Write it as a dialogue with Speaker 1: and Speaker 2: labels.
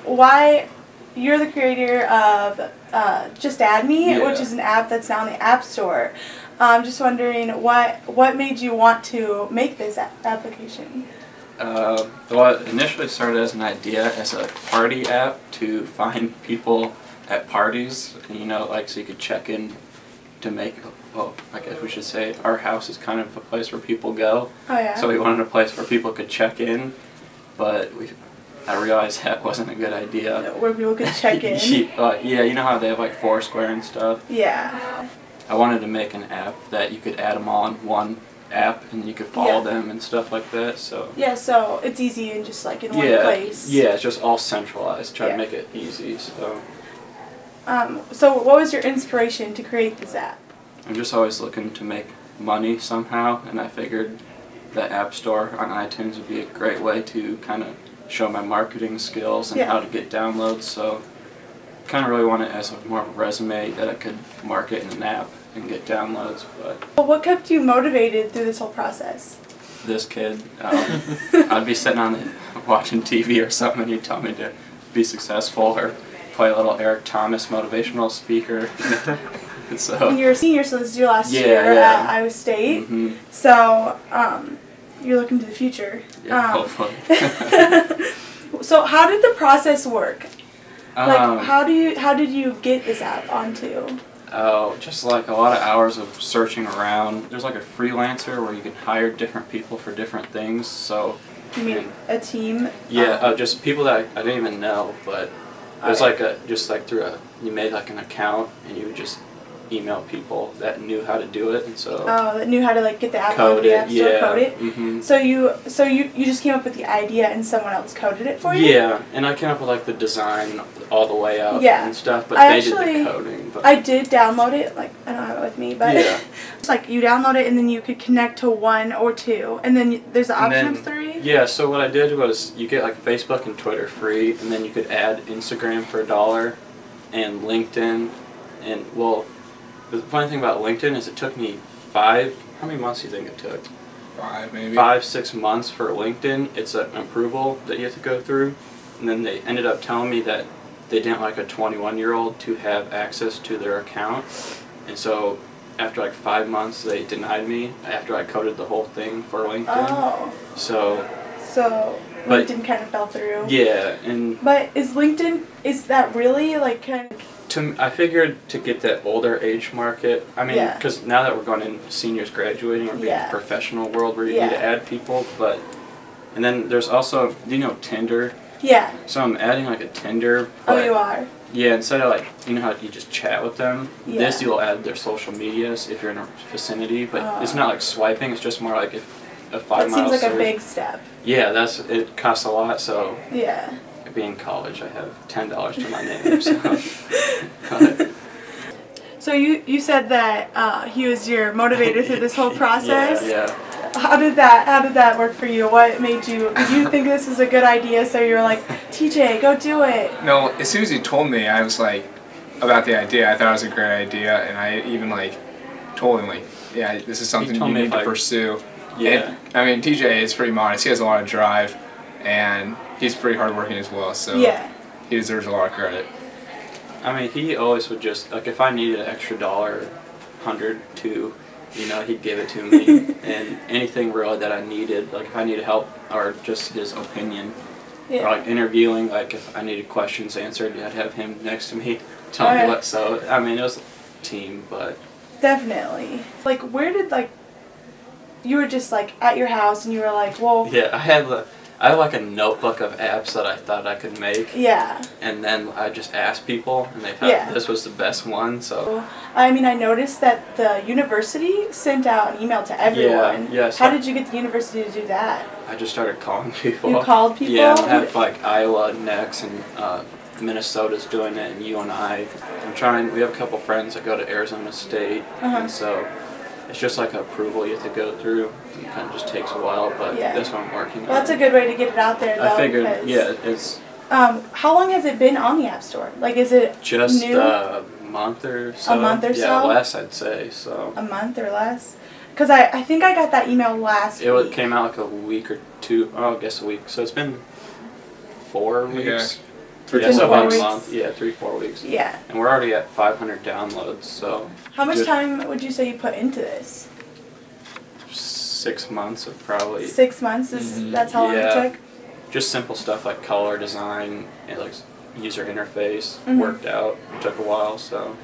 Speaker 1: why you're the creator of Just Add Me,
Speaker 2: Yeah.
Speaker 1: which is an app that's now in the App Store. I'm just wondering what made you want to make this application?
Speaker 2: Well, it initially started as an idea as a party app to find people at parties, you know, like so you could check in to make, well, I guess we should say our house is kind of a place where people go.
Speaker 1: Oh yeah.
Speaker 2: So we wanted a place where people could check in, but I realized that wasn't a good idea.
Speaker 1: Where people could check in.
Speaker 2: Yeah, you know how they have like Foursquare and stuff?
Speaker 1: Yeah.
Speaker 2: I wanted to make an app that you could add them all in one app and you could follow them and stuff like that. So
Speaker 1: yeah, so it's easy and just like in one place.
Speaker 2: Yeah, it's just all centralized. Try to make it easy. So.
Speaker 1: So what was your inspiration to create this app?
Speaker 2: I'm just always looking to make money somehow, and I figured the App Store on iTunes would be a great way to kind of show my marketing skills and how to get downloads. So kind of really want it as more of a resume that I could market in an app and get downloads. But
Speaker 1: well, what kept you motivated through this whole process?
Speaker 2: This kid, I'd be sitting on watching TV or something and he'd tell me to be successful or play a little Eric Thomas motivational speaker. So
Speaker 1: you're a senior, so this is your last year at Iowa State.
Speaker 2: Mm-hmm.
Speaker 1: So you're looking to the future.
Speaker 2: Yeah, hopefully.
Speaker 1: So how did the process work? Like how did you get this app onto?
Speaker 2: Oh, just like a lot of hours of searching around. There's like a freelancer where you can hire different people for different things. So
Speaker 1: you mean a team?
Speaker 2: Yeah, just people that I didn't even know, but it was like you made like an account and you would just email people that knew how to do it, and so
Speaker 1: that knew how to like get the app on the App Store, code it.
Speaker 2: Mm-hmm.
Speaker 1: So you just came up with the idea and someone else coded it for you?
Speaker 2: Yeah, and I came up with like the design all the way out and stuff, but they did the coding. But
Speaker 1: I did download it, like I don't have it with me, but it's like you download it and then you could connect to one or two, and then there's the option of three.
Speaker 2: Yeah, so what I did was you get like Facebook and Twitter free, and then you could add Instagram for $1 and LinkedIn, and well. The funny thing about LinkedIn is it took me how many months do you think it took?
Speaker 3: 5 maybe.
Speaker 2: 5-6 months for LinkedIn. It's an approval that you have to go through. And then they ended up telling me that they didn't like a 21-year-old to have access to their account. And so after like 5 months they denied me after I coded the whole thing for LinkedIn.
Speaker 1: Oh.
Speaker 2: So
Speaker 1: LinkedIn kind of fell through.
Speaker 2: Yeah.
Speaker 1: But is that really like kind of...
Speaker 2: I figured to get that older age market, I mean, because now that we're going in seniors graduating, we're being in the professional world where you need to add people, and then there's also, do you know Tinder?
Speaker 1: Yeah.
Speaker 2: So I'm adding like a Tinder.
Speaker 1: Oh, you are?
Speaker 2: Yeah, instead of like, you know how you just chat with them, this you'll add their social medias if you're in a vicinity, but it's not like swiping, it's just more like a 5 mile
Speaker 1: That seems like a big step.
Speaker 2: Yeah, it costs a lot, so.
Speaker 1: Yeah.
Speaker 2: Being in college, I have $10 to my name, so.
Speaker 1: So you said that he was your motivator through this whole process.
Speaker 2: Yeah.
Speaker 1: How did that work for you? What made you? Did you think this was a good idea? So you were like, TJ, go do it.
Speaker 3: No, as soon as you told me, I was like, about the idea. I thought it was a great idea, and I even like told him like, yeah, this is something you need to pursue.
Speaker 2: Yeah.
Speaker 3: And, I mean, TJ is pretty modest. He has a lot of drive, and he's pretty hardworking as well. So he deserves a lot of credit.
Speaker 2: I mean, he always would just like if I needed an extra $100, $100, $2, you know, he'd give it to me, and anything really that I needed, like if I needed help or just his opinion, or like interviewing, like if I needed questions answered, I'd have him next to me, telling me what. So I mean, it was a team, but
Speaker 1: definitely. Like, where did you were just like at your house and you were like, well.
Speaker 2: Yeah, I had like a notebook of apps that I thought I could make.
Speaker 1: Yeah.
Speaker 2: And then I just asked people, and they thought this was the best one. So.
Speaker 1: I mean, I noticed that the university sent out an email to everyone.
Speaker 2: Yeah.
Speaker 1: How did you get the university to do that?
Speaker 2: I just started calling people.
Speaker 1: You called people?
Speaker 2: Yeah, I have like Iowa next, and Minnesota's doing it, and UNI. We have a couple friends that go to Arizona State, and so. It's just like an approval you have to go through. It kind of just takes a while, but that's what I'm working on.
Speaker 1: Well, that's a good way to get it out there, though.
Speaker 2: I figured, it's...
Speaker 1: how long has it been on the App Store? Like, is it
Speaker 2: just
Speaker 1: new?
Speaker 2: a month or so.
Speaker 1: A month or so?
Speaker 2: Yeah, less, I'd say, so...
Speaker 1: A month or less? Because I think I got that email last week.
Speaker 2: It came out like a week or two, I guess a week. So it's been 4 weeks. Yeah, so about a month. Yeah, 3-4 weeks.
Speaker 1: Yeah.
Speaker 2: And we're already at 500 downloads, so.
Speaker 1: How much time would you say you put into this?
Speaker 2: 6 months of probably.
Speaker 1: 6 months that's how long it took?
Speaker 2: Just simple stuff like color design and like user interface worked out. It took a while, so.